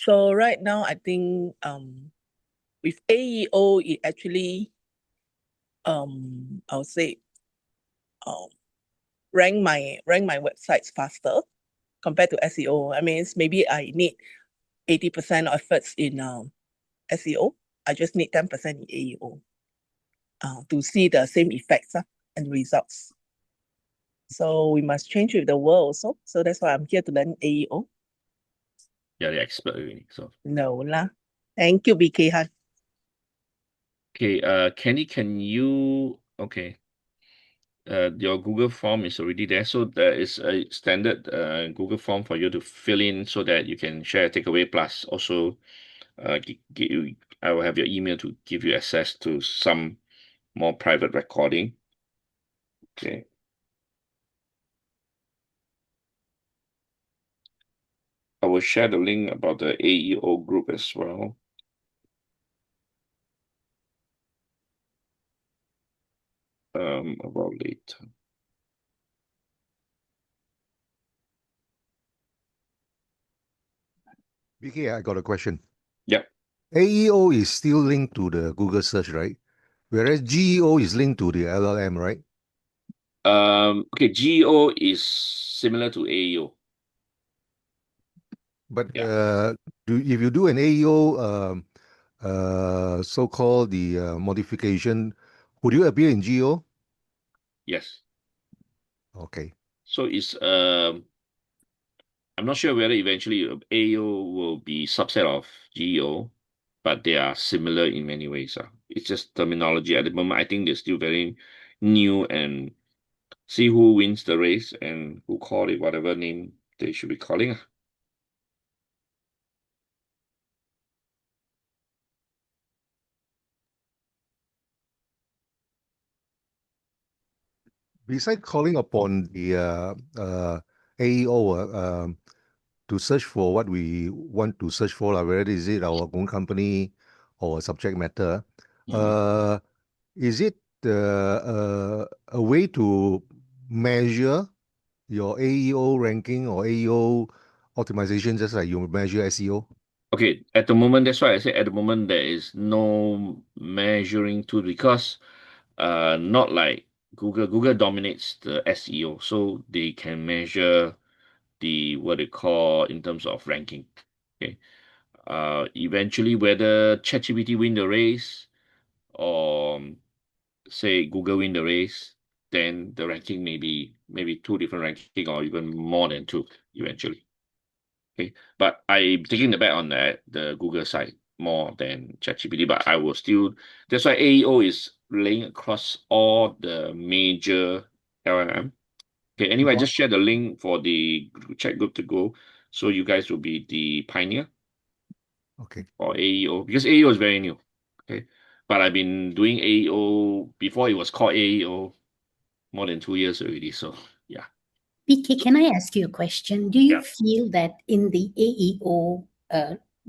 So right now, I think with AEO, it actually I would say um rank my websites faster compared to SEO. I mean, it's maybe I need 80% efforts in SEO. I just need 10% in AEO to see the same effects and results. So we must change with the world also. So that's why I'm here to learn AEO. You're the expert already. So No lah. Thank you, BK Han. okay, Kenny, can you your Google form is already there. So there is a standard Google form for you to fill in so that you can share a takeaway plus also I will have your email to give you access to some more private recording. Okay. I will share the link about the AEO group as well. About later. BK, I got a question. Yeah. AEO is still linked to the Google search, right? Whereas GEO is linked to the LLM, right? Okay, GEO is similar to AEO. But Yeah. if you do an AEO so-called the modification, would you appear in GEO? Yes. Okay. So it's I'm not sure whether eventually AEO will be subset of GEO, but they are similar in many ways. It's just terminology at the moment. I think they're still very new and see who wins the race and who call it whatever name they should be calling. Besides calling upon the AEO to search for what we want to search for, whether is it our own company or subject matter, is it a way to measure your AEO ranking or AEO optimization just like you measure SEO? Okay, at the moment, that's why I say at the moment there is no measuring tool because not like Google. Google dominates the SEO, so they can measure the what they call in terms of ranking. Okay. Eventually whether ChatGPT win the race or say Google win the race, then the ranking may be maybe two different ranking or even more than two eventually. Okay, but I'm taking the bet on the Google side more than ChatGPT, but I will still. That's why AEO is laying across all the major LLM. Okay, anyway, I just share the link for the chat group to go, so you guys will be the pioneer Okay. or AEO because AEO is very new. Okay, but I've been doing AEO before it was called AEO more than 2 years already. So yeah, BK, can I ask you a question? Do you yeah. feel that in the AEO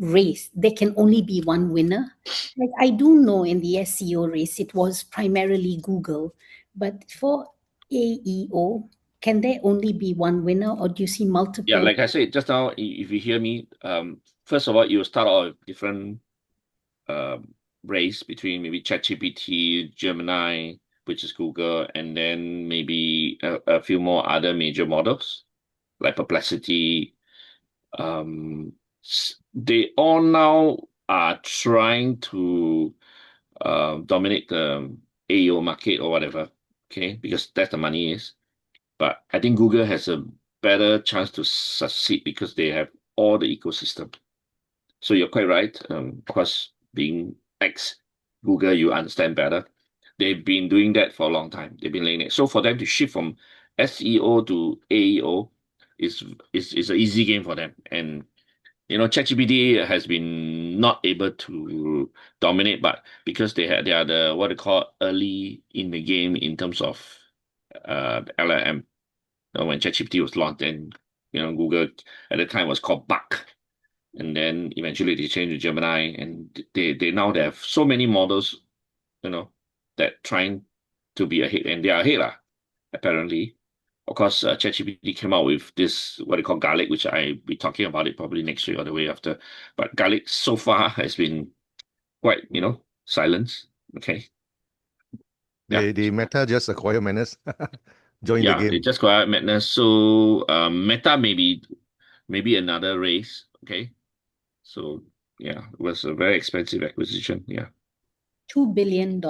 race, there can only be one winner? Like I do know in the SEO race, it was primarily Google, but for AEO, can there only be one winner, or do you see Yeah, multiple? like I said just now, if you hear me, first of all, you start out with different race between maybe ChatGPT, Gemini, which is Google, and then maybe a few more other major models like Perplexity. They all now are trying to dominate the AEO market or whatever, okay, because that's the money is. But I think Google has a better chance to succeed because they have all the ecosystem. So you're quite right. Of course, being ex Google, you understand better. They've been doing that for a long time. They've been laying it. So for them to shift from SEO to AEO is an easy game for them. And ChatGPT has been not able to dominate, but because they are the what they call early in the game in terms of LLM. When ChatGPT was launched, then Google at the time was called Bard, and then eventually they changed to Gemini, and they now they have so many models, that trying to be ahead, and they are ahead, apparently. of course, ChatGPT came out with this, what they call Garlic, which I'll be talking about it probably next week or the way after. But Garlic so far has been quite, silence. Okay. Yeah. The Meta just acquire Menace, join the Yeah, it game. just got out madness. So Meta maybe another race. Okay. So yeah, it was a very expensive acquisition. Yeah. $2 billion.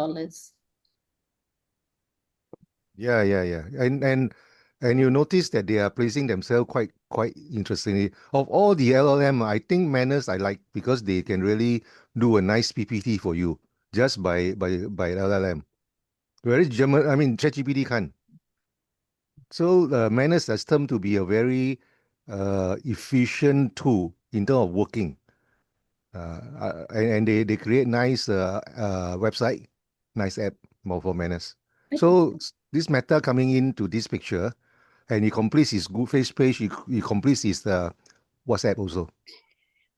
Yeah, yeah, yeah. And you notice that they are placing themselves quite interestingly. Of all the LLM, I think Manners I like because they can really do a nice PPT for you just by LLM. Whereas German, I mean ChatGPT can't. So Manners has turned to be a very efficient tool in terms of working. And they create nice website, nice app more for Manners. So this Meta coming into this picture, and he completes his Good Face page. He completes his WhatsApp also.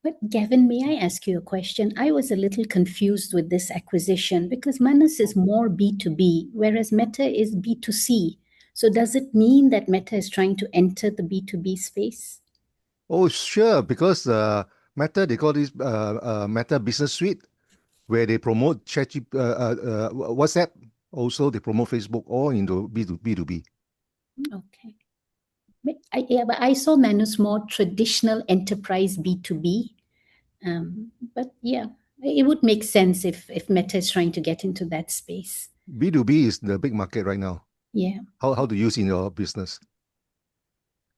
But Gavin, may I ask you a question? I was a little confused with this acquisition because Manus is more B2B, whereas Meta is B2C. So does it mean that Meta is trying to enter the B2B space? Oh, sure, because Meta they call this Meta Business Suite, where they promote WhatsApp. Also, they promote Facebook all into B2B. Okay. But I saw Manus more traditional enterprise B2B. But yeah, it would make sense if Meta is trying to get into that space. B2B is the big market right now. Yeah. How to use in your business?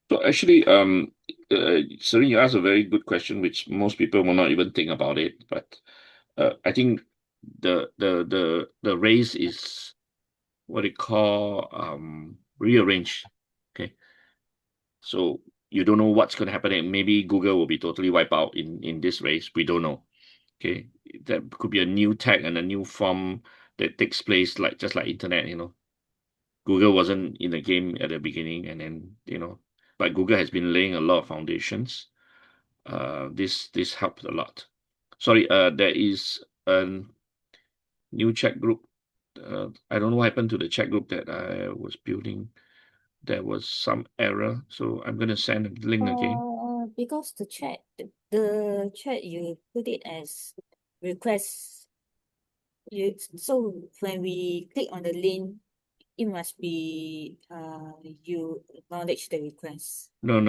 So actually, Serene, you asked a very good question, which most people will not even think about it. But I think the race is what they call rearrange. Okay. So you don't know what's going to happen. And maybe Google will be totally wiped out in this race. We don't know. Okay. That could be a new tech and a new form that takes place just like internet, Google wasn't in the game at the beginning, and then, but Google has been laying a lot of foundations. This helped a lot. Sorry, there is a new chat group. I don't know what happened to the chat group that I was building. There was some error, so I'm gonna send a link again. Because the chat you put it as request. So when we click on the link, it must be you acknowledge the request. No.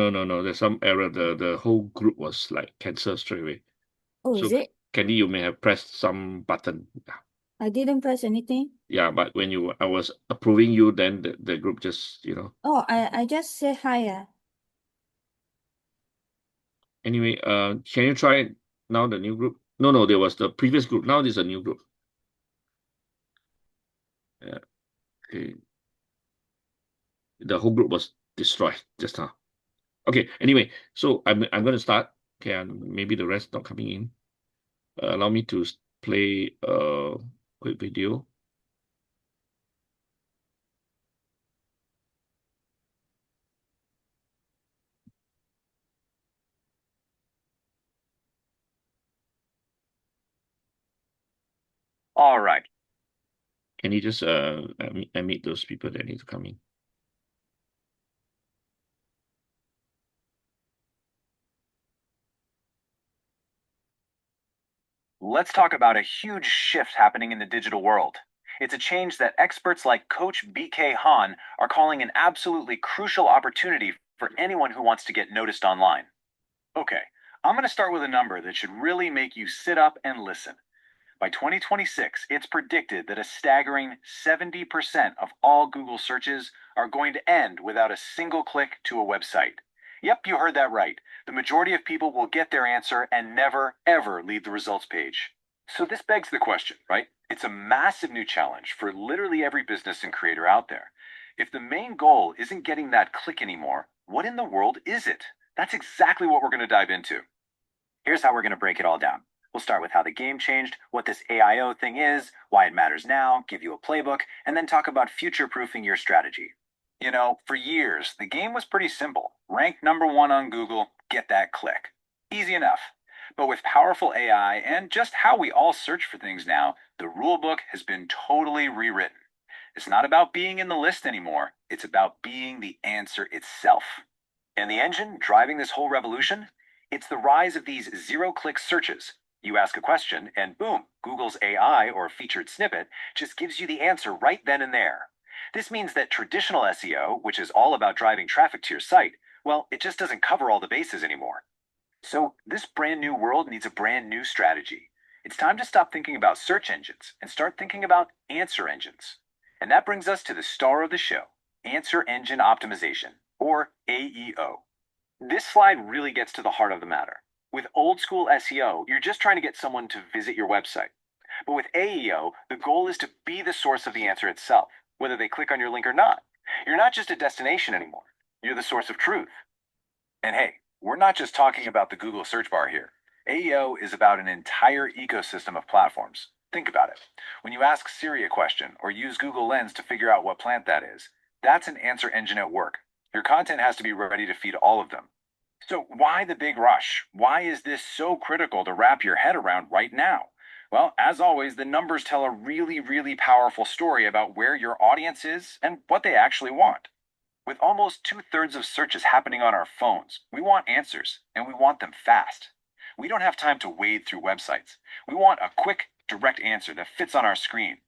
There's some error. The whole group was like cancelled straight away. Oh, So is it? Candy, you may have pressed some button. I didn't press anything. Yeah, but when I was approving you, then the group just, Oh, I just say hi. Anyway, can you try it now, the new group? No, there was the previous group. Now there's a new group. Yeah. Okay. The whole group was destroyed just now. Okay. Anyway, so I'm going to start. Okay, and maybe the rest not coming in. Allow me to play a quick video. All right. Can you just admit those people that need to come in? Let's talk about a huge shift happening in the digital world. It's a change that experts like Coach BK Han are calling an absolutely crucial opportunity for anyone who wants to get noticed online. Okay, I'm going to start with a number that should really make you sit up and listen. By 2026, it's predicted that a staggering 70% of all Google searches are going to end without a single click to a website. Yep, you heard that right. The majority of people will get their answer and never, ever leave the results page. So this begs the question, right? It's a massive new challenge for literally every business and creator out there. If the main goal isn't getting that click anymore, what in the world is it? That's exactly what we're going to dive into. Here's how we're going to break it all down. We'll start with how the game changed, what this AEO thing is, why it matters now, give you a playbook, and then talk about future-proofing your strategy. For years, the game was pretty simple. Rank #1 on Google, get that click. Easy enough. But with powerful AI and just how we all search for things now, the rulebook has been totally rewritten. It's not about being in the list anymore. It's about being the answer itself. And the engine driving this whole revolution? It's the rise of these zero-click searches. You ask a question, and boom, Google's AI or featured snippet just gives you the answer right then and there. This means that traditional SEO, which is all about driving traffic to your site, well, it just doesn't cover all the bases anymore. So this brand new world needs a brand new strategy. It's time to stop thinking about search engines and start thinking about answer engines. And that brings us to the star of the show, Answer Engine Optimization, or AEO. This slide really gets to the heart of the matter. With old school SEO, you're just trying to get someone to visit your website. But with AEO, the goal is to be the source of the answer itself, whether they click on your link or not. You're not just a destination anymore. You're the source of truth. And hey, we're not just talking about the Google search bar here. AEO is about an entire ecosystem of platforms. Think about it. When you ask Siri a question or use Google Lens to figure out what plant that is, that's an answer engine at work. Your content has to be ready to feed all of them. So why the big rush? Why is this so critical to wrap your head around right now? Well, as always, the numbers tell a really, really powerful story about where your audience is and what they actually want. With almost 2/3 of searches happening on our phones, we want answers, and we want them fast. We don't have time to wade through websites. We want a quick, direct answer that fits on our screen.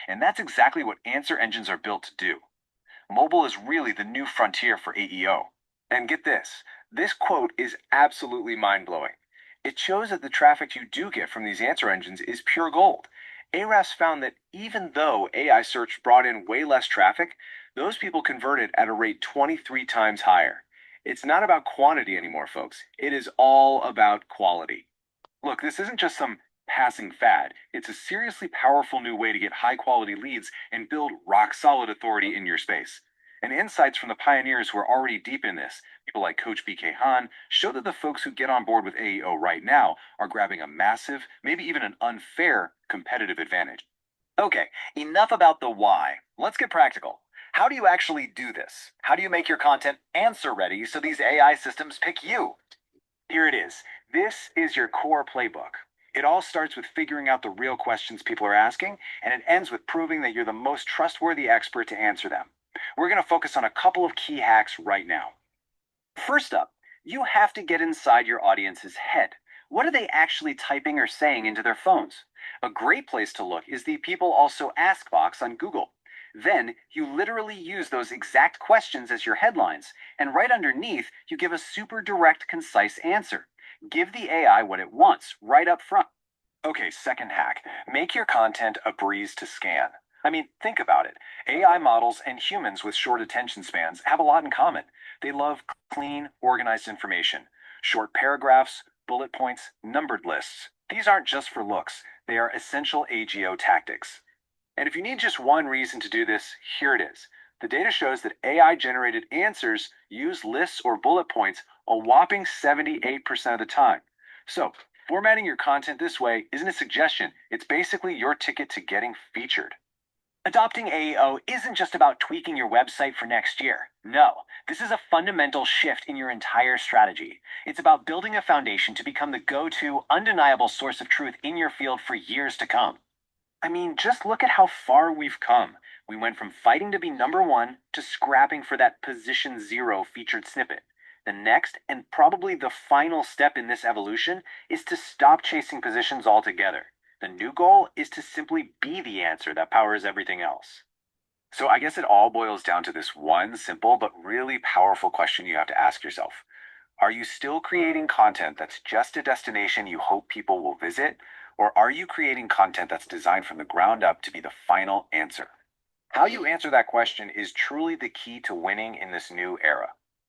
And that's exactly what answer engines are built to do. Mobile is really the new frontier for AEO. And get this quote is absolutely mind-blowing. It shows that the traffic you do get from these answer engines is pure gold. Ahrefs found that even though AI search brought in way less traffic, those people converted at a rate 23 times higher. It's not about quantity anymore, folks. It is all about quality. Look, this isn't just some passing fad. It's a seriously powerful new way to get high-quality leads and build rock-solid authority in your space. And insights from the pioneers who are already deep in this, people like Coach BK Han, show that the folks who get on board with AEO right now are grabbing a massive, maybe even an unfair, competitive advantage. Okay, enough about the why. Let's get practical. How do you actually do this? How do you make your content answer ready so these AI systems pick you? Here it is. This is your core playbook. It all starts with figuring out the real questions people are asking, and it ends with proving that you're the most trustworthy expert to answer them. We're going to focus on a couple of key hacks right now. First up, you have to get inside your audience's head. What are they actually typing or saying into their phones? A great place to look is the People Also Ask box on Google. Then you literally use those exact questions as your headlines, and right underneath, you give a super direct, concise answer. Give the AI what it wants right up front. Okay, second hack. Make your content a breeze to scan. I mean, think about it. AI models and humans with short attention spans have a lot in common. They love clean, organized information. Short paragraphs, bullet points, numbered lists. These aren't just for looks. They are essential AGO tactics. And if you need just one reason to do this, here it is. The data shows that AI-generated answers use lists or bullet points a whopping 78% of the time. So, formatting your content this way isn't a suggestion. It's basically your ticket to getting featured. Adopting AEO isn't just about tweaking your website for next year. No, this is a fundamental shift in your entire strategy. It's about building a foundation to become the go-to, undeniable source of truth in your field for years to come. I mean, just look at how far we've come. We went from fighting to be number one to scrapping for that position 0 featured snippet. The next, and probably the final step in this evolution, is to stop chasing positions altogether. The new goal is to simply be the answer that powers everything else. So I guess it all boils down to this one simple but really powerful question you have to ask yourself. Are you still creating content that's just a destination you hope people will visit? Or are you creating content that's designed from the ground up to be the final answer? How you answer that question is truly the key to winning in this new era.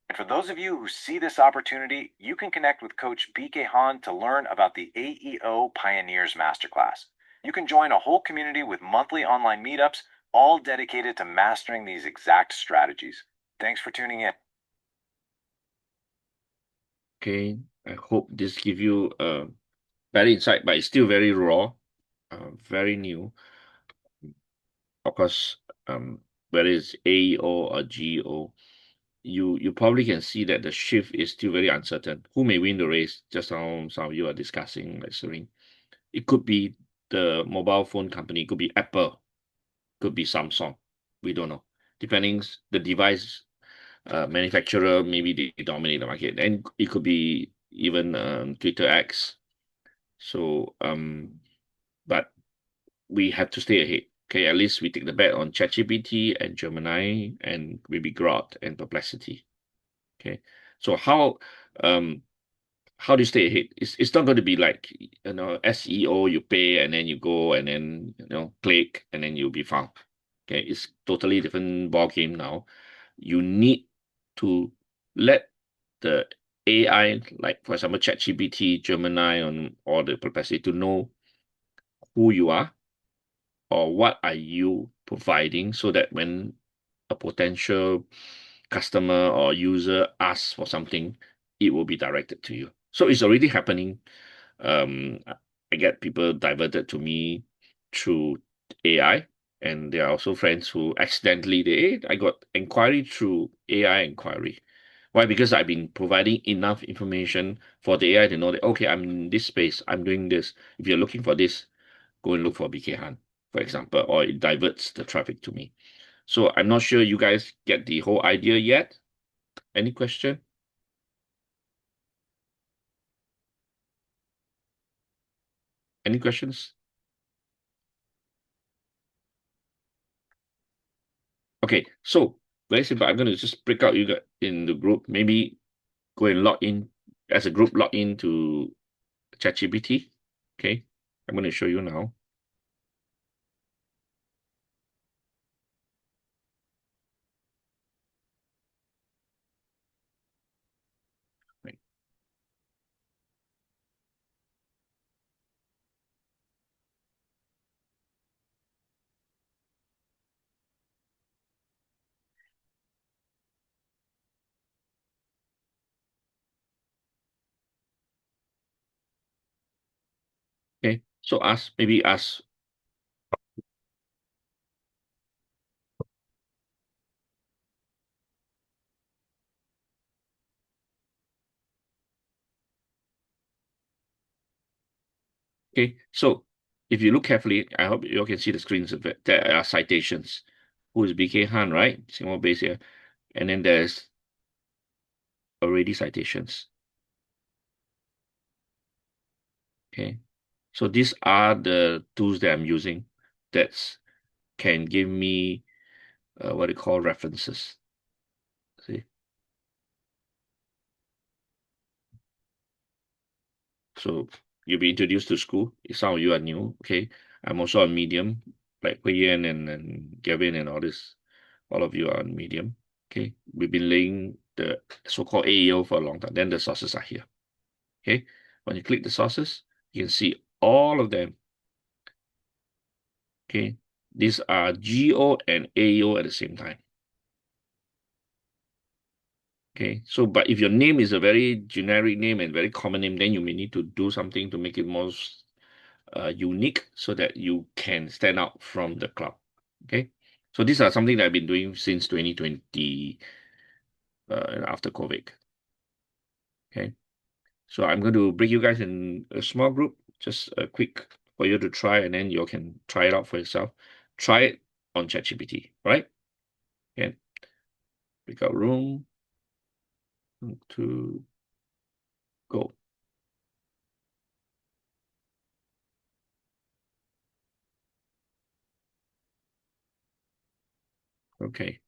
And for those of you who see this opportunity, you can connect with Coach BK Han to learn about the AEO Pioneers Masterclass. You can join a whole community with monthly online meetups, all dedicated to mastering these exact strategies. Thanks for tuning in. Okay, I hope this give you a better insight, but it's still very raw, very new. Of course, whether it's AEO or GEO, you probably can see that the shift is still very uncertain. Who may win the race? Just now some of you are discussing, like Serene. It could be the mobile phone company, it could be Apple, could be Samsung. We don't know. Depending the device manufacturer, maybe they dominate the market, and it could be even Twitter X. So but we have to stay ahead. Okay, at least we take the bet on ChatGPT and Gemini and maybe Grok and Perplexity. Okay, so how do you stay ahead? It's not going to be like SEO, you pay and then you go and then click and then you'll be found. Okay, it's totally different ball game now. You need to let the AI, like for example, ChatGPT, Gemini, or the Perplexity, to know who you are or what are you providing, so that when a potential customer or user asks for something, it will be directed to you. So it's already happening. I get people diverted to me through AI, and there are also friends who accidentally I got inquiry through AI inquiry. Why? Because I've been providing enough information for the AI to know that, okay, I'm in this space, I'm doing this. If you're looking for this, go and look for BK Han, for example, or it diverts the traffic to me. So I'm not sure you guys get the whole idea yet. Any question? Any questions? Okay, so very simple. I'm going to just break out you guys in the group. Maybe go and log in as a group, log in to ChatGPT. Okay, I'm going to show you now. Right. Okay, so maybe ask. Okay, so if you look carefully, I hope you all can see the screens of it. There are citations. Who is BK Han, right? Singapore base here. And then there's already citations. Okay, so these are the tools that I'm using that can give me what they call references. See, so you'll be introduced to school. Some of you are new. Okay, I'm also on Medium, like Hui Yan and Gavin and all this. All of you are on Medium. Okay, we've been laying the so-called AEO for a long time. Then the sources are here. Okay, when you click the sources, you can see all of them. Okay, these are GO and AEO at the same time. Okay, so but if your name is a very generic name and very common name, then you may need to do something to make it more unique so that you can stand out from the crowd. Okay, so these are something that I've been doing since 2020 after COVID. Okay, so I'm going to bring you guys in a small group, just a quick for you to try, and then you can try it out for yourself. Try it on ChatGPT, all right? Okay, pick out room to go. Okay.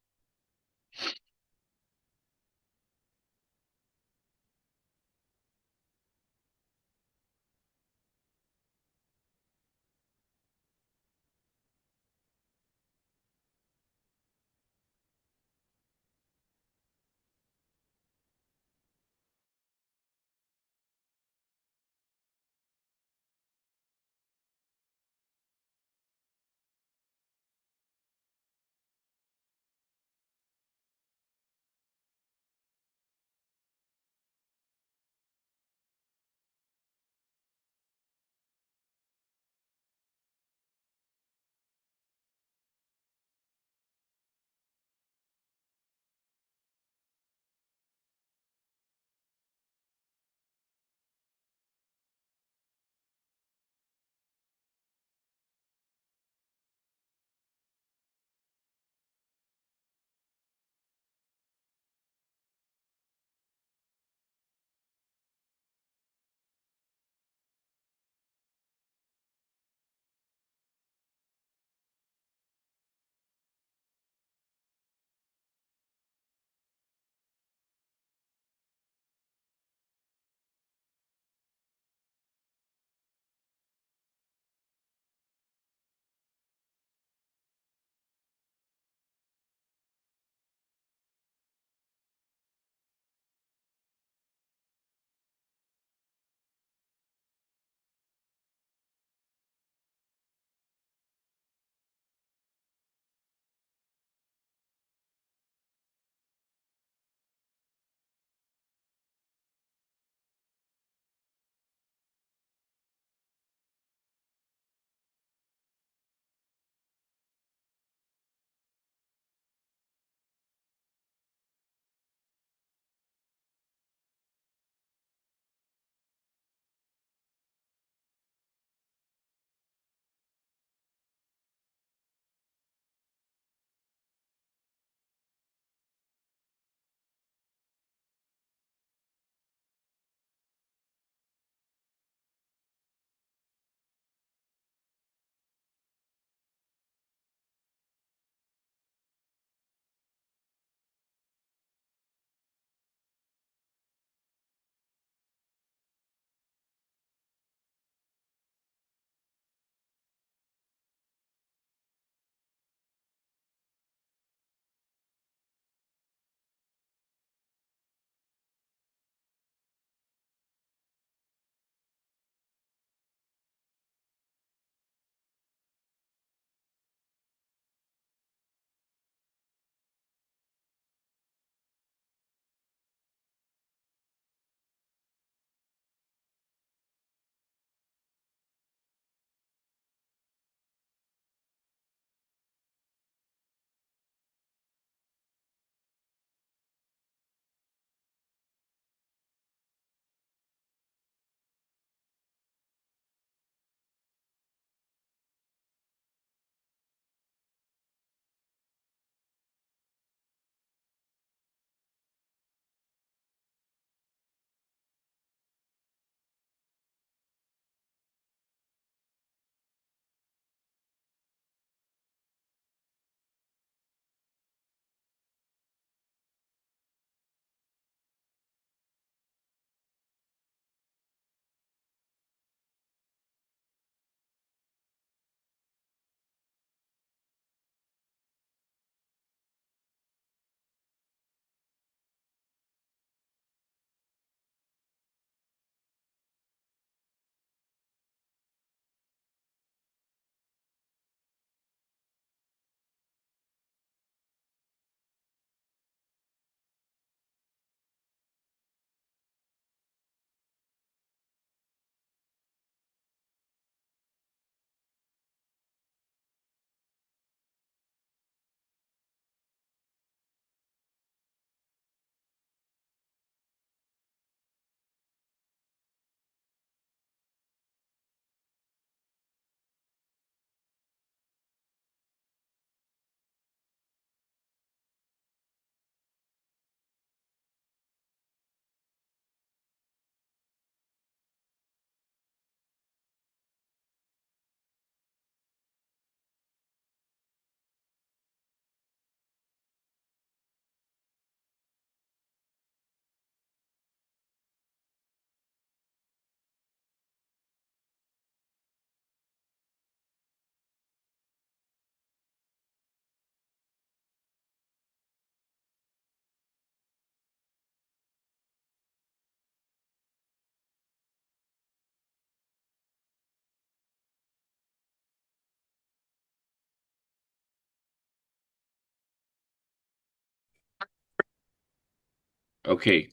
Okay.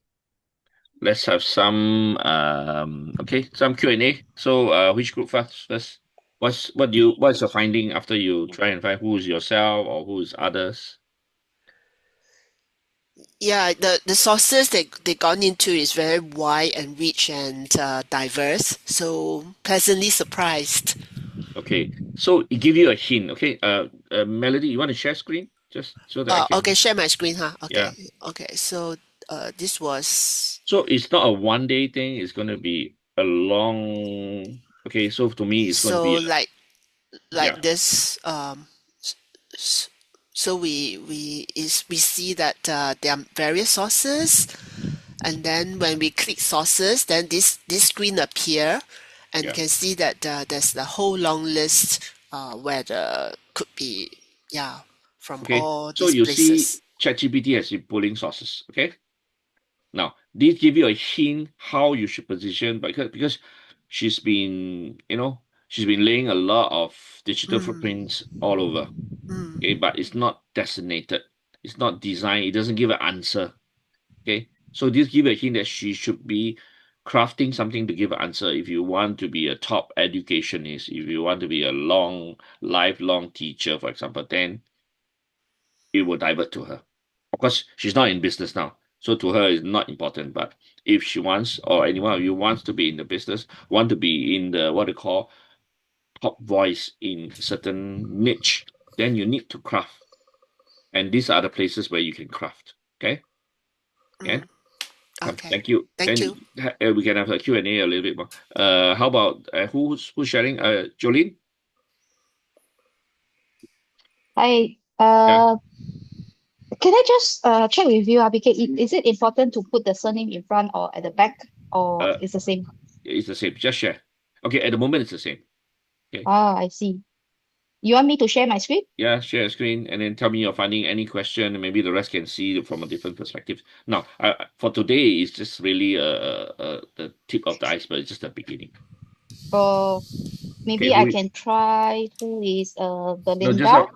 Let's have some some Q&A. So which group first? What's your finding after you try and find who's yourself or who's others? Yeah, the sources they gone into is very wide and rich and diverse. So pleasantly surprised. Okay. So it give you a hint. Okay. Melody, you want to share screen just so that I Okay, can, share my screen, huh? yeah. Okay. So this was So it's not a 1 day thing, it's gonna be a long, okay, so to me it's gonna so be like yeah, this. S- s- so we see that there are various sources, and then when we click sources, then this screen appear, and you yeah. can see that there's the whole long list where the could be from Okay. all So these you see places. ChatGPT has been pulling sources. Okay. Now, this give you a hint how you should position because she's been, she's been laying a lot of digital Mm, footprints all over. Okay, mm, but it's not designated. It's not designed. It doesn't give an answer. Okay. So this give a hint that she should be crafting something to give an answer. If you want to be a top educationist, if you want to be a lifelong teacher, for example, then it will divert to her. Of course, she's not in business now. So to her, it's not important. But if she wants, or anyone of you wants to be in the business, want to be in the what they call top voice in certain niche, then you need to craft. And these are the places where you can craft. Okay? Yeah. mm. Come. Okay. Thank you. Thank Then you. we can have a Q&A a little bit more. How about who's sharing? Jolene? Hi, Yeah. can I just check with you, because is it important to put the surname in front or at the back, or Uh, it's the same? it's the same. Just share. Okay. At the moment, it's the same. Okay. Ah, I see. You want me to share my screen? Yeah, share a screen and then tell me you're finding any question, and maybe the rest can see it from a different perspective. Now, for today, it's just really the tip of the iceberg, it's just the beginning. Or Okay, maybe I can try who is no, just Belinda.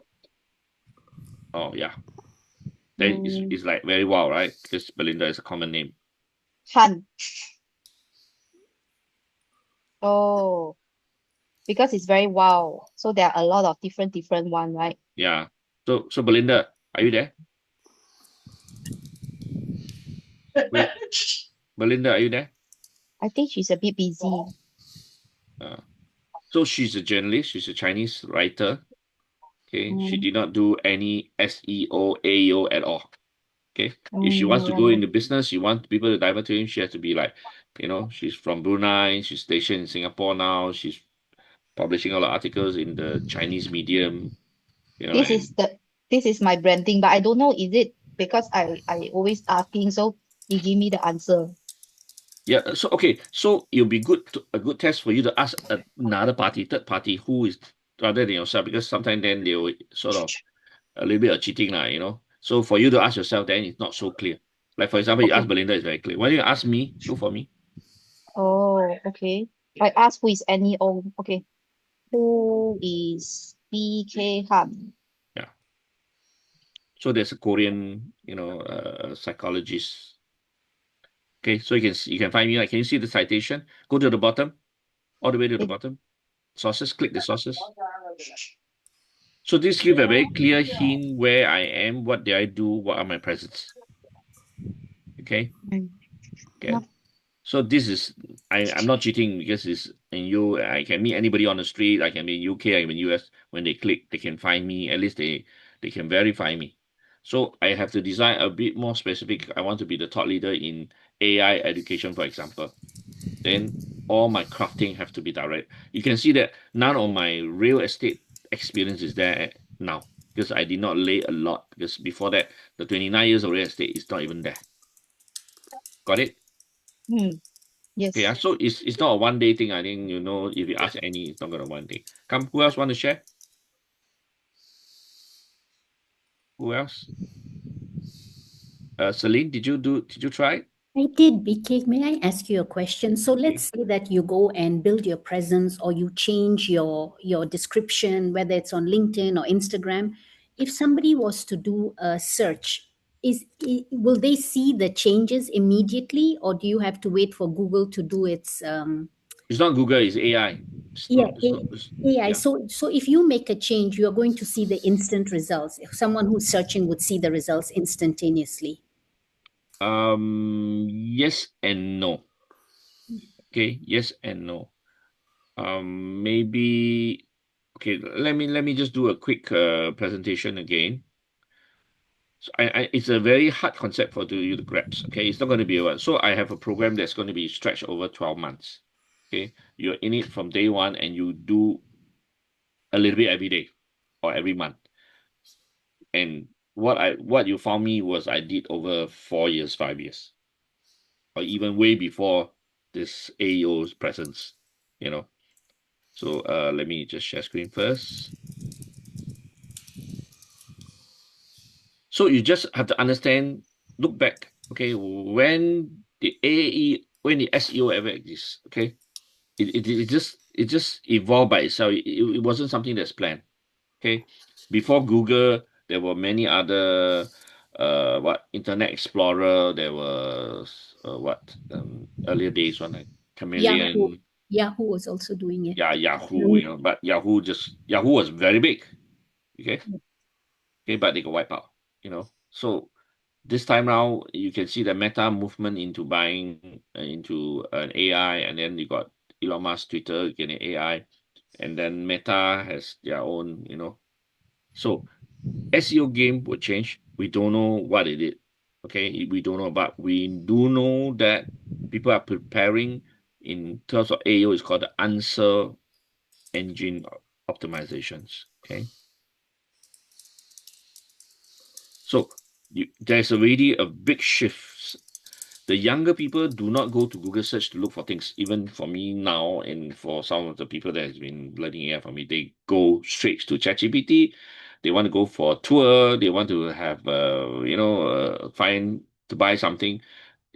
oh yeah, then Mm, it's like very wow, right? Because Belinda is a common name. Han. Oh, because it's very wow. So there are a lot of different one, right? Yeah. So Belinda, are you there? Bel- Belinda, are you there? I think she's a bit busy. Uh, so she's a journalist. She's a Chinese writer. Okay, she Mm, did not do any SEO, AEO at all. Okay. If she wants to go right. into business, she wants people to divert to him, she has to be like, she's from Brunei, she's stationed in Singapore now, she's publishing a lot of articles in the Chinese medium, This is and the this is my branding, but I don't know, is it because I always asking, so he give me the answer. yeah, so okay, so it'll be a good test for you to ask another party, third party, who is rather than yourself, because sometimes then they will sort of a little bit of cheating, So for you to ask yourself, then it's not so clear. Like for example, you ask Okay. Belinda, it's very clear. Why don't you ask me? Look for me. Oh, okay. I ask who is NEO. Okay. Who is BK Han? Yeah. So there's a Korean, psychologist. Okay, so you can find me. Like, can you see the citation? Go to the bottom, all the way to the It, bottom. Sources, click the sources. So this give a very clear hint where I am, what did I do, what are my presents. Okay, mm, okay. no, So this is I'm not cheating because it's in you. I can meet anybody on the street. I can be in UK, I can be in US. When they click, they can find me. At least they can verify me. So I have to design a bit more specific. I want to be the thought leader in AI education, for example. Then all my crafting have to be direct. You can see that none of my real estate experience is there now because I did not lay a lot because before that, the 29 years of real estate is not even there. Got it? mm, Okay, yes. so it's not a 1 day thing. I think if you ask any, it's not gonna 1 day. Come, who else want to share? Who else? Celine, did you try? I did, BK. May I ask you a question? So Okay. let's say that you go and build your presence or you change your description, whether it's on LinkedIn or Instagram. If somebody was to do a search will they see the changes immediately, or do you have to wait for Google to do its It's not Google, it's AI. It's yeah, not, it's not, it's, AI? yeah. So if you make a change, you are going to see the instant results. If someone who's searching would see the results instantaneously. Yes and no. Okay, yes and no. Maybe okay, let me just do a quick presentation again. So it's a very hard concept for you to grasp. Okay, it's not going to be a so I have a program that's going to be stretched over 12 months. Okay, you're in it from day one and you do a little bit every day or every month. And what you found me was I did over 4 years, 5 years, or even way before this AEO's presence, you know. So let me just share screen first. So you just have to understand, look back, okay, when the when the SEO ever exists, okay, it just evolved by itself. It wasn't something that's planned. Okay, before Google, there were many other what Internet Explorer. There was what earlier days one like Yahoo, Chameleon, Yahoo was also doing it. yeah, Yahoo, you know, but Yahoo was very big. Okay, okay, but they got wiped out, you know. So this time now, you can see the Meta movement into buying into an AI, and then you got Elon Musk Twitter getting AI, and then Meta has their own, you know. So SEO game will change. We don't know what it is. Okay, we don't know, but we do know that people are preparing in terms of AEO. It's called the answer engine optimizations. Okay, so there's already a big shift. The younger people do not go to Google search to look for things. Even for me now, and for some of the people that has been learning AI for me, they go straight to ChatGPT. They want to go for a tour. They want to have, find to buy something.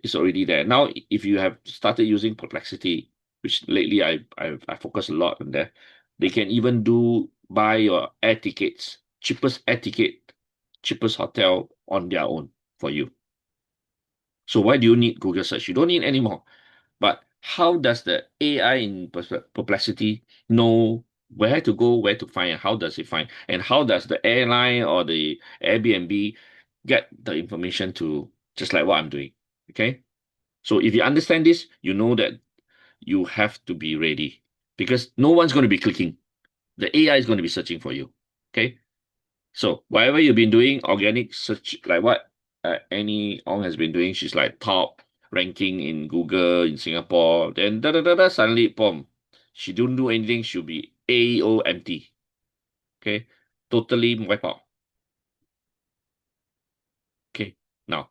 It's already there. Now, if you have started using Perplexity, which lately I focus a lot on that, they can even do buy your air tickets, cheapest air ticket, cheapest hotel on their own for you. So why do you need Google search? You don't need anymore. But how does the AI in Perplexity know where to go, where to find, and how does it find? And how does the airline or the Airbnb get the information to just like what I'm doing? Okay. So if you understand this, you know that you have to be ready because no one's going to be clicking. The AI is going to be searching for you. Okay. So whatever you've been doing, organic search, like what Annie Ong has been doing, she's like top ranking in Google in Singapore. Then suddenly, boom, she don't do anything. She'll be AEO empty. Okay, totally wipe out. Okay, now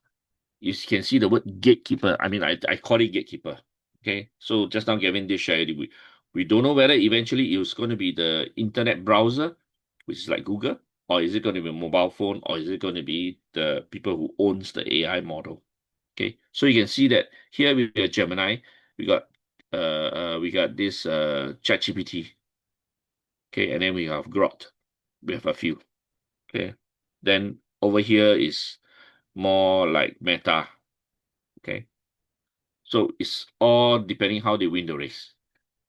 you can see the word gatekeeper. I mean, I call it gatekeeper. Okay, so just now Gavin did share it. We don't know whether eventually it's going to be the internet browser, which is like Google, or is it going to be a mobile phone, or is it going to be the people who owns the AI model? Okay, so you can see that here we got Gemini, we got this ChatGPT, okay, and then we have Grok, we have a few, okay. Then over here is more like Meta, okay. So it's all depending how they win the race.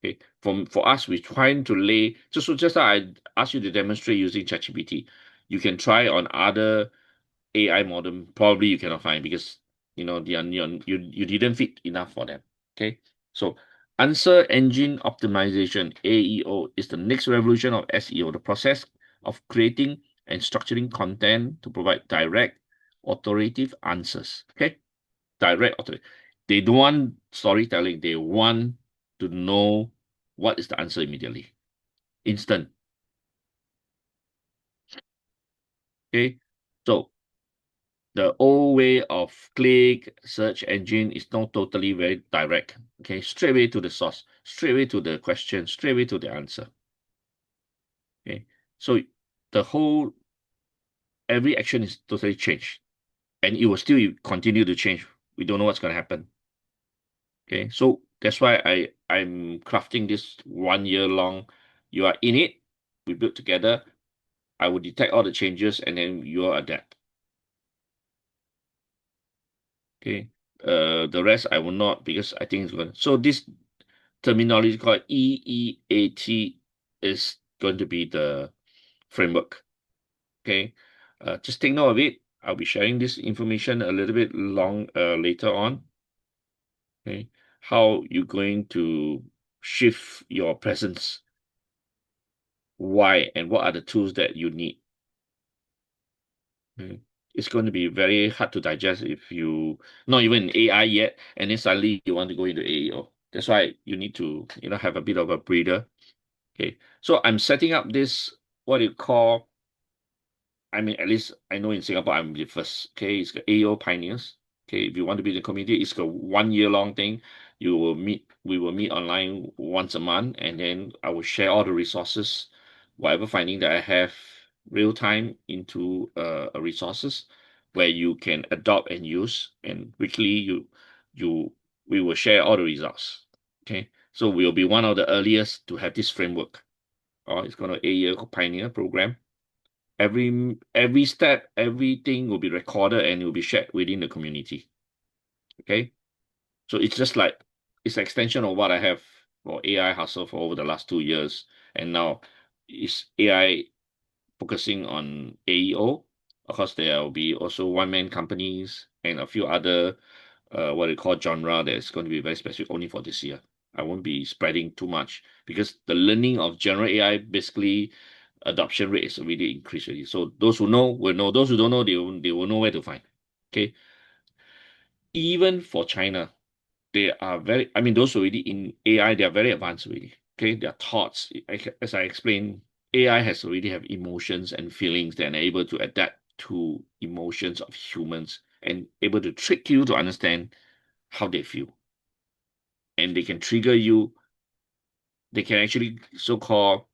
Okay, for us, we're trying to lay just like I asked you to demonstrate using ChatGPT. You can try on other AI model. Probably you cannot find because you didn't fit enough for them. Okay, so answer engine optimization (AEO) is the next revolution of SEO, the process of creating and structuring content to provide direct, authoritative answers. Okay, direct authoritative. They don't want storytelling. They want to know what is the answer immediately, instant. Okay, so the old way of click search engine is not totally very direct. Okay, straight away to the source, straight away to the question, straight away to the answer. Okay, so the whole every action is totally changed, and it will still continue to change. We don't know what's going to happen. Okay, so that's why I'm crafting this 1 year long. You are in it. We build together. I will detect all the changes, and then you will adapt. Okay. The rest I will not, because I think it's going to. So this terminology called EEAT is going to be the framework. Okay. Just take note of it. I'll be sharing this information a little bit later on. Okay. How you're going to shift your presence. Why and what are the tools that you need. Okay. It's going to be very hard to digest if you not even in AI yet, and then suddenly you want to go into AEO. That's why you need to, have a bit of a breather. Okay. So I'm setting up this, what you call, I mean, at least I know in Singapore I'm the first. Okay, it's the AEO pioneers. Okay, if you want to be in the community, it's a 1 year long thing. We will meet online once a month, and then I will share all the resources, whatever finding that I have real time into resources where you can adopt and use, and weekly we will share all the results. Okay, so we'll be one of the earliest to have this framework. It's going to AEO pioneer program. Every step, everything will be recorded and it will be shared within the community. Okay, so it's just like it's an extension of what I have for AI hustle for over the last 2 years, and now is AI focusing on AEO. Of course, there will be also one-man companies and a few other what they call genre that's going to be very specific only for this year. I won't be spreading too much because the learning of general AI basically adoption rate is already increased already. So those who know will know. Those who don't know, they will know where to find. Okay. Even for China, they are very, I mean, those already in AI, they are very advanced already. Okay. Their thoughts, as I explained, AI has already have emotions and feelings that are able to adapt to emotions of humans and able to trick you to understand how they feel. And they can trigger you. They can actually so-called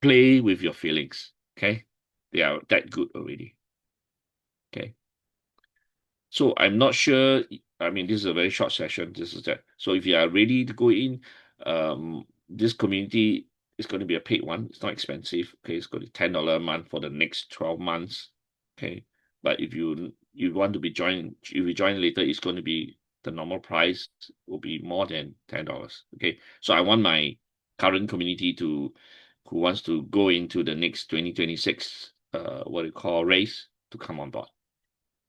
play with your feelings. Okay. They are that good already. Okay. So I'm not sure. I mean, this is a very short session. This is that. So if you are ready to go in, this community is going to be a paid one. It's not expensive. Okay, it's going to be $10 a month for the next 12 months. Okay, but if you want to be joined, if you join later, it's going to be the normal price will be more than $10. Okay, so I want my current community who wants to go into the next 2026 what we call race to come on board.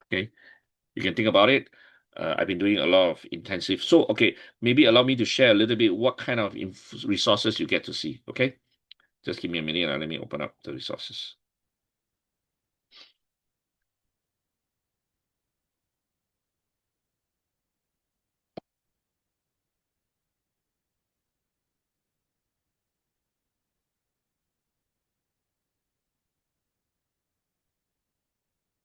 Okay. You can think about it. I've been doing a lot of intensive. So, okay, maybe allow me to share a little bit what kind of resources you get to see. Okay, just give me a minute and let me open up the resources.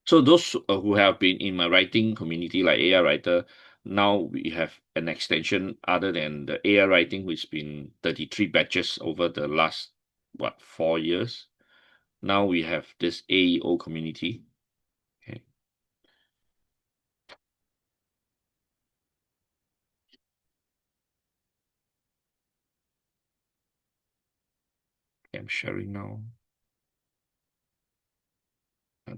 So those who have been in my writing community like AI writer, now we have an extension other than the AI writing, which has been 33 batches over the last 4 years. Now we have this AEO community. Okay. I'm sharing now.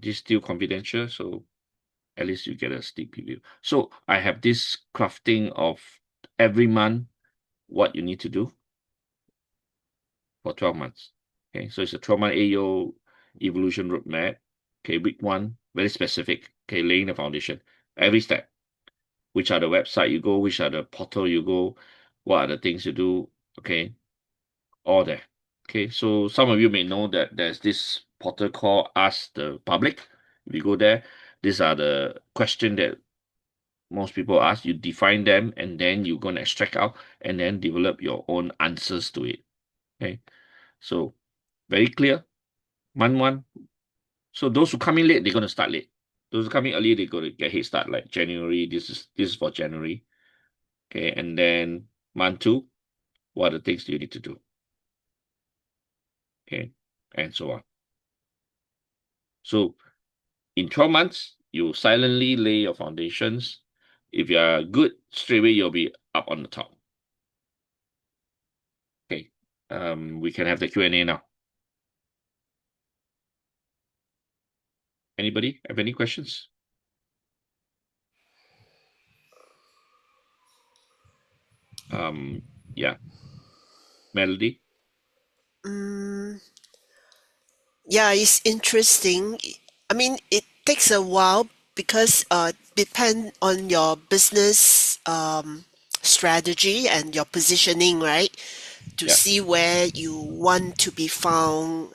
This is still confidential, so at least you get a sneak preview. So I have this crafting of every month what you need to do for 12 months. Okay, so it's a 12-month AEO evolution roadmap. Okay, week 1, very specific. Okay, laying the foundation. Every step. Which are the website you go, which are the portal you go, what are the things you do. Okay, all there. Okay, so some of you may know that there's this portal called Ask the Public. If you go there, these are the questions that most people ask. You define them, and then you're going to extract out and then develop your own answers to it. Okay, so very clear. Month 1. So those who come in late, they're going to start late. Those who come in early, they're going to get head start like January. This is for January. Okay, and then month 2, what are the things you need to do? Okay, and so on. So in 12 months, you silently lay your foundations. If you are good, straight away you'll be up on the top. Okay, we can have the Q&A now. Anybody have any questions? Yeah, Melody. Mm, yeah, it's interesting. I mean, it takes a while because depend on your business strategy and your positioning, right? To Yeah. see where you want to be found,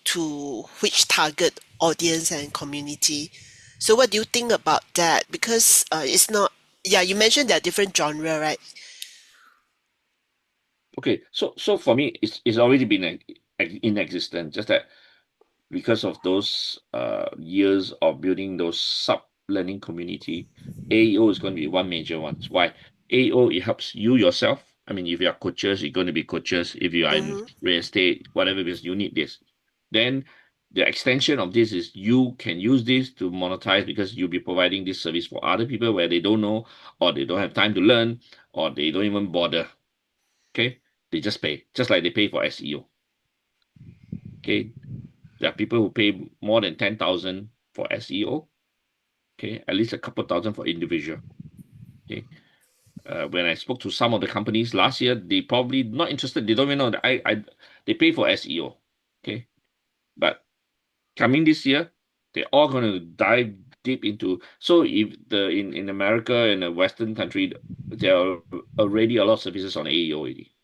to which target audience and community. So what do you think about that? Because it's not, yeah, you mentioned there are different genre, right? Okay. So for me, it's already been in existence. Just that because of those years of building those sub learning community, AEO is going to be one major one. Why? AEO, it helps you yourself. I mean, if you are coaches, you're going to be coaches. If you are in Mm-hmm. real estate, whatever, because you need this. Then the extension of this is you can use this to monetize because you'll be providing this service for other people where they don't know, or they don't have time to learn, or they don't even bother. Okay? They just pay, just like they pay for SEO. Okay? There are people who pay more than 10,000 for SEO. Okay, at least a couple thousand for individual. Okay, when I spoke to some of the companies last year, they probably not interested. They don't even know that they pay for SEO. Okay, but coming this year, they're all going to dive deep into. So if the in America and a Western country, there are already a lot of services on AEO already,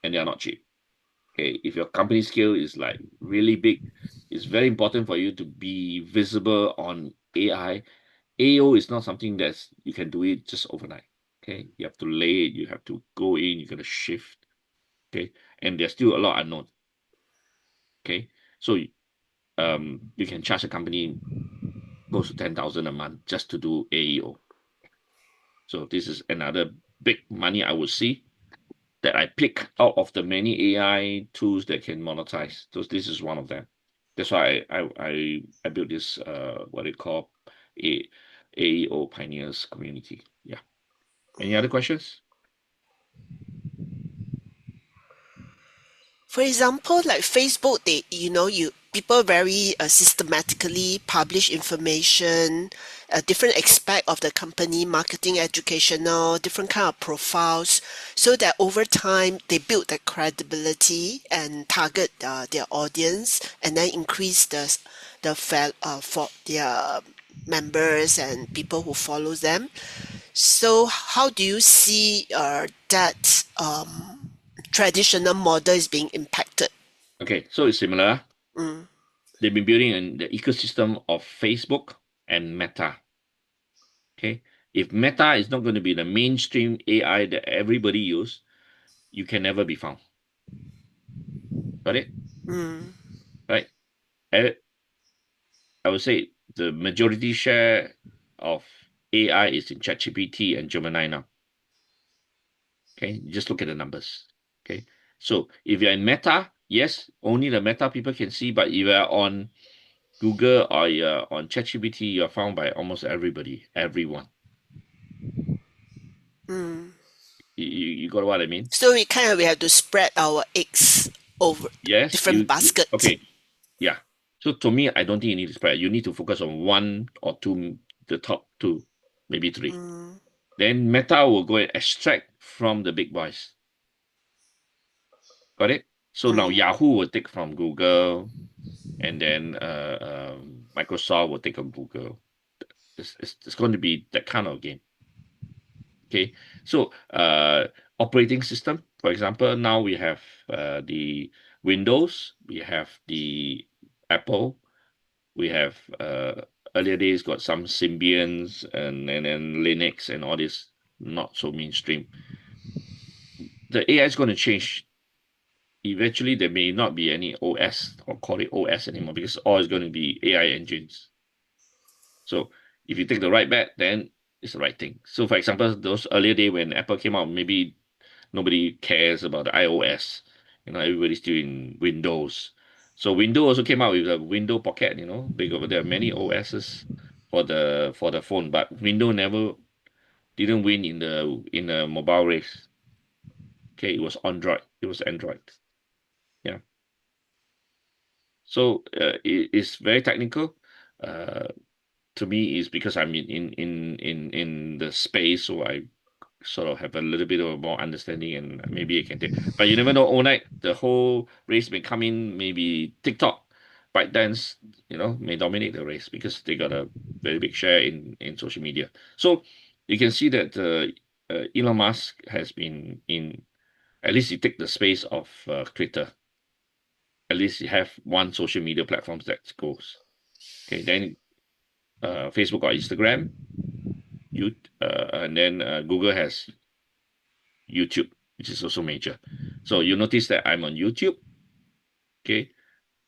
and they are not cheap. Okay, if your company scale is like really big, it's very important for you to be visible on AI. AO is not something that's you can do it just overnight. Okay, you have to lay it, you have to go in, you got to shift. Okay, and there's still a lot unknown. Okay, so you can charge a company close to 10,000 a month just to do AEO. So this is another big money I would see that I pick out of the many AI tools that can monetize. So this is one of them. That's why I built this what they call a AEO pioneers community. Yeah. Any other questions? For example, like Facebook, they you people very systematically publish information, different aspect of the company, marketing, educational, different kind of profiles, so that over time they build that credibility and target their audience, and then increase for their members and people who follow them. So how do you see that traditional model is being impacted? Okay, so it's similar. Mm, They've been building in the ecosystem of Facebook and Meta. Okay, if Meta is not going to be the mainstream AI that everybody use, you can never be found. Got it? mm, Right? I, I would say the majority share of AI is in ChatGPT and Gemini now. Okay, just look at the numbers. Okay, so if you're in Meta, yes, only the Meta people can see, but if you're on Google or you're on ChatGPT, you're found by almost everybody, everyone. mm. You got what I mean? So we have to spread our eggs over Yes, different baskets. okay, yeah. So to me, I don't think you need to spread. You need to focus on one or two, the top two, maybe three. Mm, Then Meta will go and extract from the big boys. Got it? So now mm, Yahoo will take from Google, and then Microsoft will take from Google. It's going to be that kind of game. Okay, so operating system, for example, now we have the Windows, we have the Apple, we have earlier days got some Symbians and then Linux and all this, not so mainstream. The AI is going to change. Eventually, there may not be any OS or call it OS anymore because all is going to be AI engines. So if you take the right bet, then it's the right thing. So for example, those earlier day when Apple came out, maybe nobody cares about the iOS. Everybody's still in Windows. So Windows also came out with a Window Pocket. There are many OSs for the phone, but Windows never didn't win in the mobile race. Okay, it was Android. It was Android. Yeah. So it's very technical. Uh, to me, is because I'm in the space, so I sort of have a little bit of more understanding, and maybe it can take. But you never know. Overnight, the whole race may come in. Maybe TikTok, ByteDance, may dominate the race because they got a very big share in social media. So you can see that Elon Musk has been in. At least he take the space of Twitter. At least you have one social media platform that goes. Okay, then Facebook or Instagram, and then Google has YouTube, which is also major. So you notice that I'm on YouTube. Okay,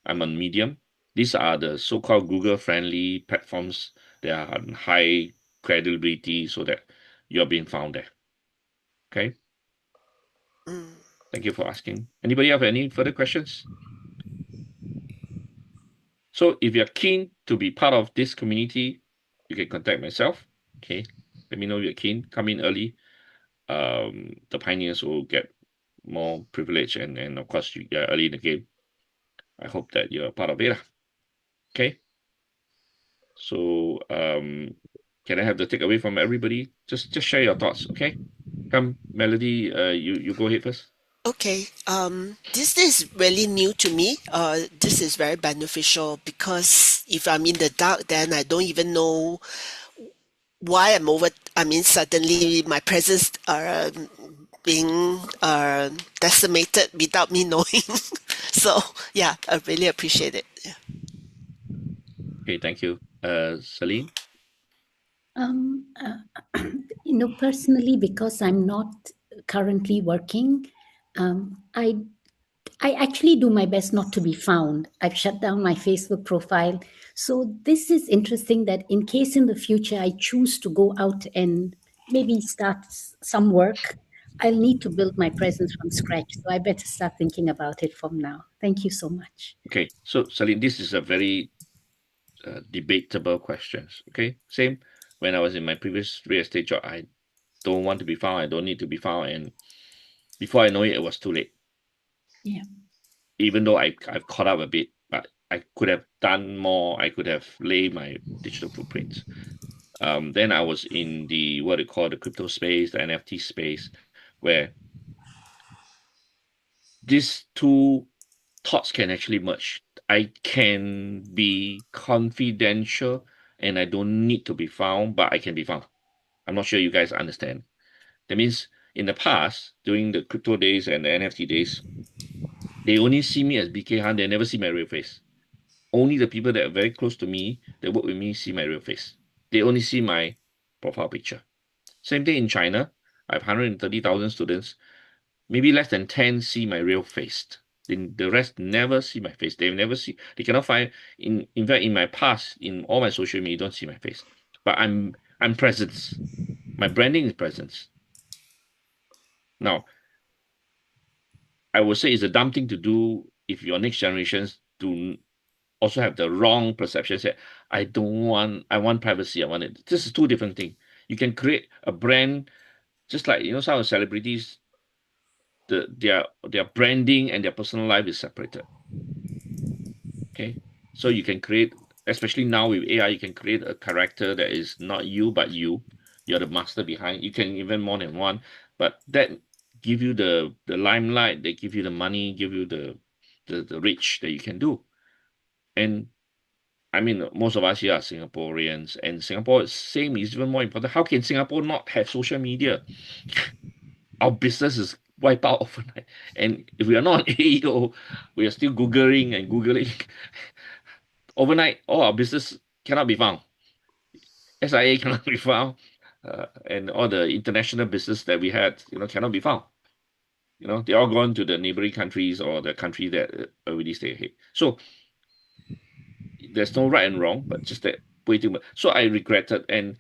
I'm on Medium. These are the so-called Google-friendly platforms. They are on high credibility, so that you're being found there. Okay. Mm. Thank you for asking. Anybody have any further questions? So if you're keen to be part of this community, you can contact myself. Okay. Let me know you're keen. Come in early. The pioneers will get more privilege, and of course you're early in the game. I hope that you're part of it. Okay. So can I have the takeaway from everybody? Just share your thoughts, okay? Come, Melody, you go ahead first. Okay, this is really new to me. This is very beneficial because if I'm in the dark, then I don't even know why I'm over. I mean, suddenly my presence being decimated without me knowing. So yeah, I really appreciate it. Yeah. Okay, thank you. Celine? Personally, because I'm not currently working, I actually do my best not to be found. I've shut down my Facebook profile. So this is interesting that in case in the future I choose to go out and maybe start some work, I'll need to build my presence from scratch. So I better start thinking about it from now. Thank you so much. Okay, so Celine, this is a very debatable question. Okay, same. When I was in my previous real estate job, I don't want to be found. I don't need to be found, and before I know it, it was too late. Yeah. Even though I've caught up a bit, but I could have done more. I could have laid my digital footprints. Then I was in the what they call the crypto space, the NFT space, where these two thoughts can actually merge. I can be confidential and I don't need to be found, but I can be found. I'm not sure you guys understand. That means in the past, during the crypto days and the NFT days, they only see me as BK Han, they never see my real face. Only the people that are very close to me, that work with me, see my real face. They only see my profile picture. Same thing in China. I have 130,000 students. Maybe less than 10 see my real face. Then the rest never see my face. They never see. They cannot find. In fact, in my past, in all my social media, you don't see my face. But I'm presence. My branding is presence. Now, I would say it's a dumb thing to do if your next generations do also have the wrong perception. Say, I want privacy. I want it. This is two different things. You can create a brand, just like some of the celebrities, their branding and their personal life is separated. Okay, so you can create, especially now with AI, you can create a character that is not you but you. You're the master behind. You can even more than one, but that give you the limelight. They give you the money, give you the reach that you can do. And I mean, most of us here are Singaporeans, and Singapore is same is even more important. How can Singapore not have social media? Our business is wiped out overnight. And if we are not on AEO, we are still Googling and Googling. Overnight, all our business cannot be found. SIA cannot be found. And all the international business that we had, cannot be found. They all gone to the neighboring countries or the country that already stay ahead. So there's no right and wrong, but just that way too much. So I regretted, and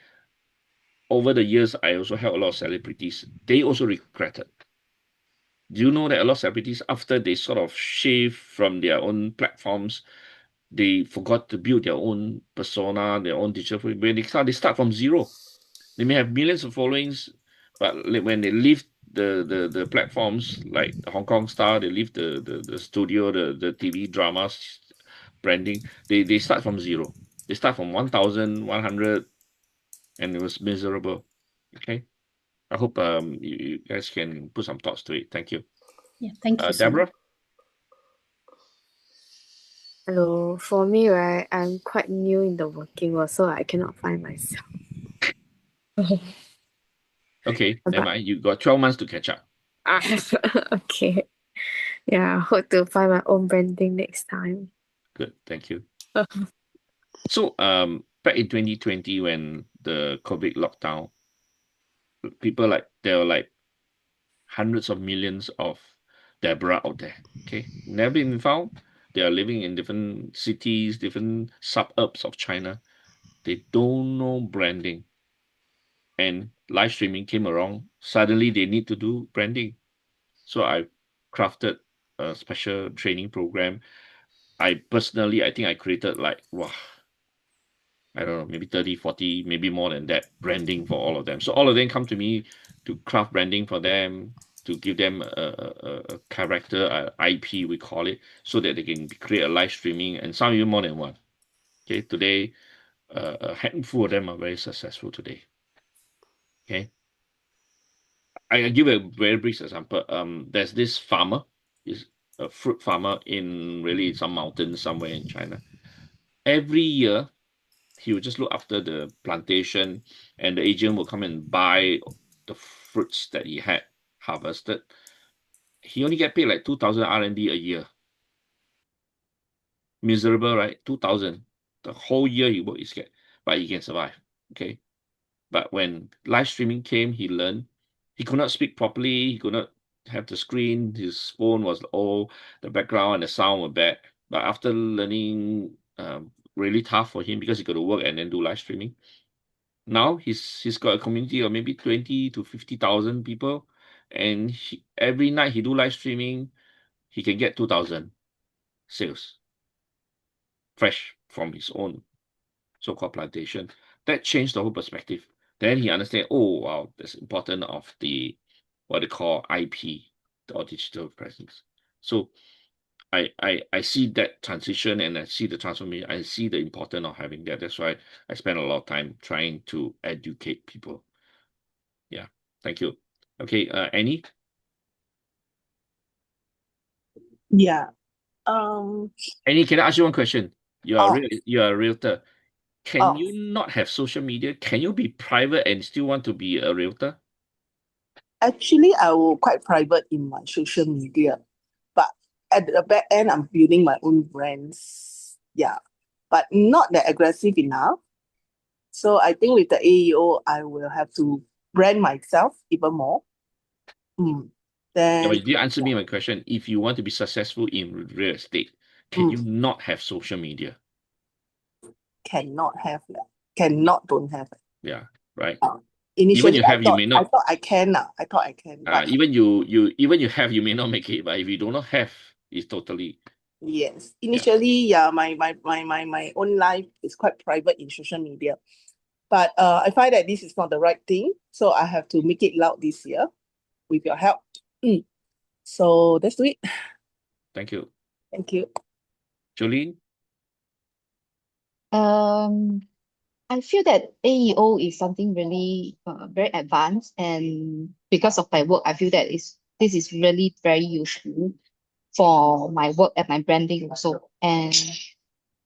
over the years, I also helped a lot of celebrities. They also regretted. Do you know that a lot of celebrities, after they sort of shave from their own platforms, they forgot to build their own persona, their own digital footprint. When they start from zero. They may have millions of followings, but when they leave the platforms like the Hong Kong Star, they leave the studio, the TV dramas branding, they start from zero. They start from 1,100, and it was miserable. Okay. I hope you guys can put some thoughts to it. Thank you. Yeah, thank you so much. Deborah? Hello, for me, right, I'm quite new in the working world, so I cannot find myself. Okay, But never mind. You got 12 months to catch up. okay. Yeah, hope to find my own branding next time. Good, thank you. So, back in 2020 when the COVID lockdown, there were like hundreds of millions of Deborah out there. Okay, never been found. They are living in different cities, different suburbs of China. They don't know branding. And live streaming came along. Suddenly they need to do branding. So I crafted a special training program. I think I created like, wow, I don't know, maybe 30, 40, maybe more than that, branding for all of them. So all of them come to me to craft branding for them, to give them a character, IP, we call it, so that they can create a live streaming, and some even more than one. Okay, today, a handful of them are very successful today. Okay. I give a very brief example. There's this farmer, is a fruit farmer in really some mountains somewhere in China. Every year, he would just look after the plantation, and the agent will come and buy the fruits that he had harvested. He only get paid like 2,000 RMB a year. Miserable, right? 2,000. The whole year he work is get, but he can survive. Okay. But when live streaming came, he learned he could not speak properly. He could not have the screen. His phone was old. The background and the sound were bad. But after learning, really tough for him because he got to work and then do live streaming. Now he's got a community of maybe 20 to 50,000 people, and every night he do live streaming, he can get 2,000 sales, fresh from his own so-called plantation. That changed the whole perspective. Then he understand, oh wow, that's important of the what they call IP or digital presence. So I see that transition and I see the transformation. I see the importance of having that. That's why I spend a lot of time trying to educate people. Yeah, thank you. Okay, Annie, Yeah. Annie, can I ask you one question? Oh, You are a realtor. Can oh, you not have social media? Can you be private and still want to be a realtor? actually, I will quite private in my social media, but at the back end, I'm building my own brands. Yeah, but not that aggressive enough. So I think with the AEO, I will have to brand myself even more. Yeah, Then, but you didn't answer yeah, me my question. If you want to be successful in real estate, can you not have social media? cannot have that. Cannot don't have it. Yeah, right. Even Initially, you have, you may I not. thought I can. I thought I can, but Even you have, you may not make it. But if you do not have, it's totally yes. yeah. Initially, yeah, my own life is quite private in social media. But I find that this is not the right thing. So I have to make it loud this year with your help. So let's do it. Thank you, Thank you. Jolene. I feel that AEO is something really very advanced, and because of my work, I feel that this is really very useful for my work and my branding also. And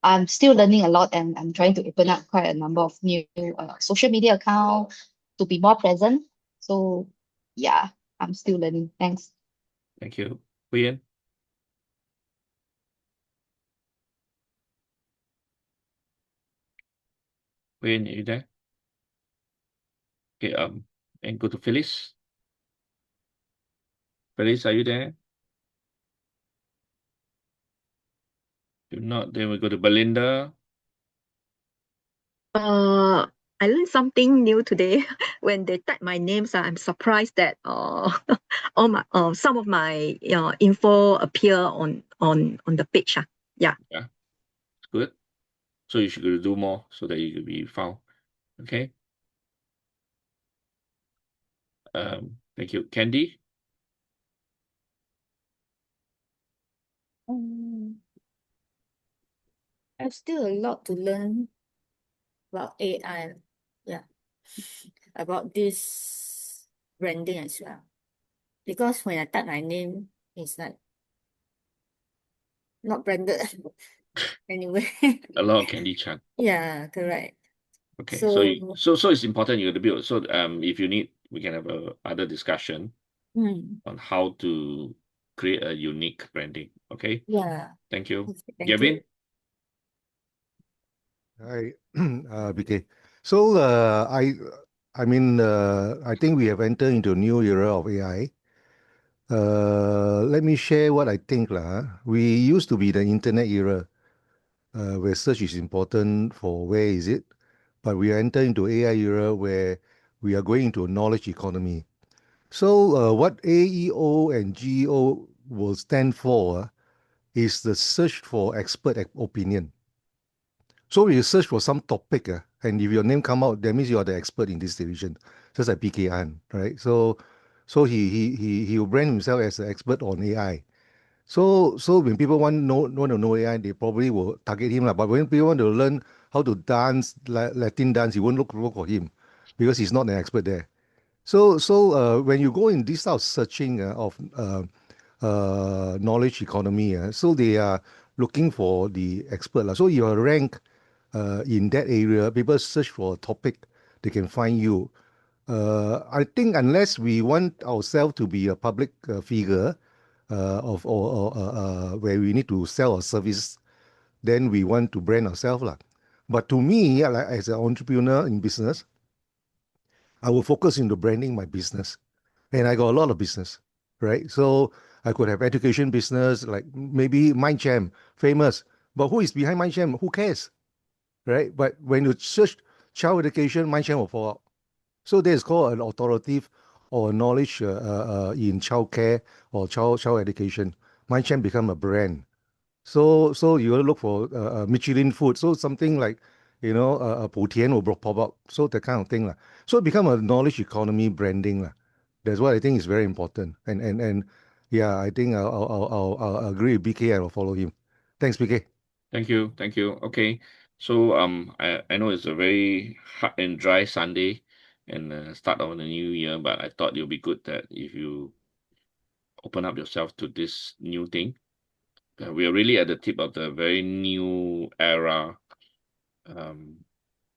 I'm still learning a lot, and I'm trying to open up quite a number of new social media accounts to be more present. So yeah, I'm still learning. Thanks. Thank you, Huyen. Huyen, are you there? Okay. And go to Phyllis. Phyllis, are you there? If not, then we go to Belinda. I learned something new today. When they type my names, I'm surprised that all my some of my info appear on the page. Yeah. Yeah, good. So you should do more so that you can be found. Okay. Thank you, Candy. I've still a lot to learn about AI. Yeah, about this branding as well. Because when I type my name, it's like not branded anyway. A lot of Candy Chan. Yeah, correct. Okay, So, so it's important you to build. So if you need, we can have a other discussion on how to create a unique branding. Okay, yeah. thank you. Okay, thank Gavin? you. Hi, BK. So I think we have entered into a new era of AI. Let me share what I think lah. We used to be the internet era, where search is important for where is it, but we enter into AI era where we are going into a knowledge economy. So what AEO and GEO will stand for is the search for expert opinion. So you search for some topic, and if your name come out, that means you are the expert in this division, just like PK Han, right? So he will brand himself as an expert on AI. So when people want to know AI, they probably will target him lah. But when people want to learn how to dance Latin dance, you won't look for him because he's not an expert there. So when you go in this type of searching of knowledge economy, so they are looking for the expert lah. So your rank in that area, people search for a topic, they can find you. I think unless we want ourselves to be a public figure of or where we need to sell a service, then we want to brand ourselves lah. But to me, like as an entrepreneur in business, I will focus into branding my business, and I got a lot of business, right? So I could have education business, like maybe MindChamp, famous, but who is behind MindChamp? Who cares, right? But when you search child education, MindChamp will fall out. So that is called an authoritative or knowledge in childcare or child education. MindChamp become a brand. So you will look for Michelin food. So something like, Pu Tian will pop up. So that kind of thing lah. So it become a knowledge economy branding lah. That's what I think is very important. And yeah, I think I'll agree with BK and I'll follow him. Thanks, BK. Thank you, thank you. Okay, so I know it's a very hot and dry Sunday and start of the new year, but I thought it'll be good that if you open up yourself to this new thing. We are really at the tip of the very new era.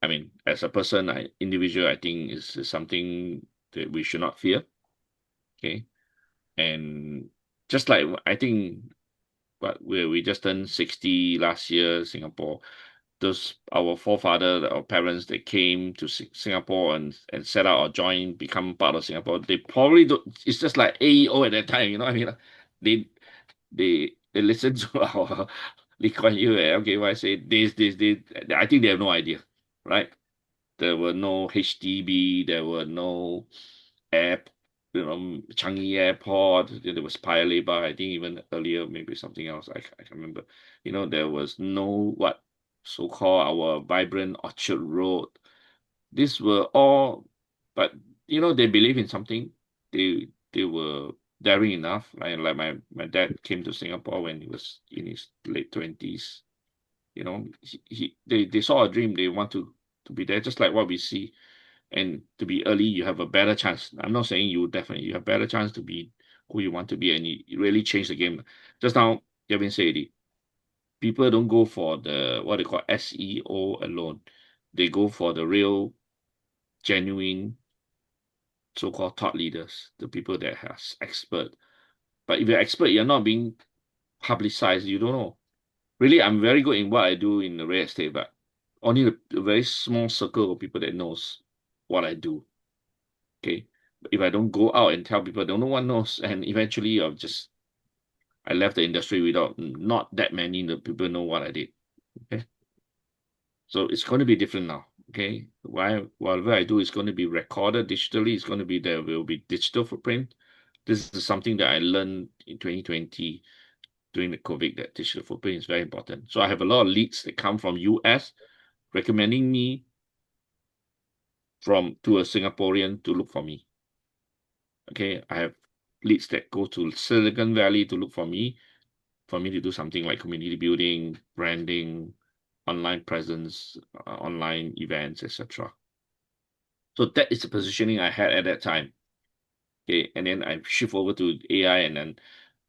I mean, as a person, individual, I think is something that we should not fear. Okay, and just like I think, but we just turned 60 last year, Singapore. Those our forefathers, our parents, they came to Singapore and set out or join, become part of Singapore. They probably don't. It's just like AEO at that time, you know what I mean? They they listen to our Lee Kuan Yew and LKY say this. I think they have no idea, right? There were no HDB, there were no air, Changi Airport, there was Paya Lebar, I think even earlier, maybe something else, I can't remember. There was no what so-called our vibrant Orchard Road. These were all, but they believe in something. They were daring enough. Like my dad came to Singapore when he was in his late 20s. They saw a dream. They want to be there, just like what we see. And to be early, you have a better chance. I'm not saying you have better chance to be who you want to be, and you really change the game. Just now, Gavin said it. People don't go for the what they call SEO alone. They go for the real, genuine, so-called thought leaders, the people that has expert. But if you're expert, you're not being publicized. You don't know. Really, I'm very good in what I do in the real estate, but only a very small circle of people that knows what I do. Okay. If I don't go out and tell people, no one knows. And eventually I left the industry without not that many people know what I did. Okay. So it's going to be different now. Okay. Whatever I do is going to be recorded digitally. There will be digital footprint. This is something that I learned in 2020 during the COVID, that digital footprint is very important. So I have a lot of leads that come from US recommending me to a Singaporean to look for me. Okay, I have leads that go to Silicon Valley to look for me to do something like community building, branding, online presence, online events, etc. So that is the positioning I had at that time. Okay, and then I shift over to AI, and then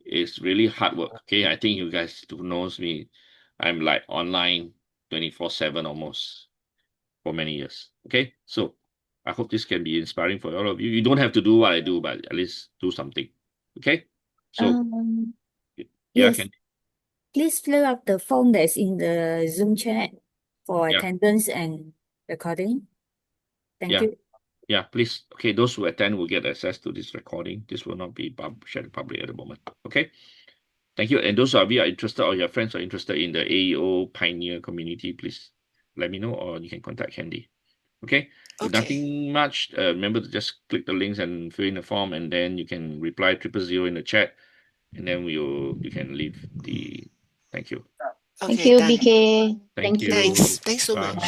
it's really hard work. Okay, I think you guys who knows me, I'm like online 24/7 almost for many years. Okay, so I hope this can be inspiring for all of you. You don't have to do what I do, but at least do something. Okay, so yeah, Yes, can please fill up the form that's in the Zoom chat for yeah, attendance and recording. Thank yeah. you. Yeah, please. Okay, those who attend will get access to this recording. This will not be shared public at the moment. Okay. Thank you. And those of you are interested or your friends are interested in the AEO Pioneer community, please let me know, or you can contact Candy. Okay. If Okay. nothing much, remember to just click the links and fill in the form, and then you can reply 000 in the chat, and then you can leave the. Thank you. Thank Okay, you, done. BK. Thank you. Thanks so Bye. much.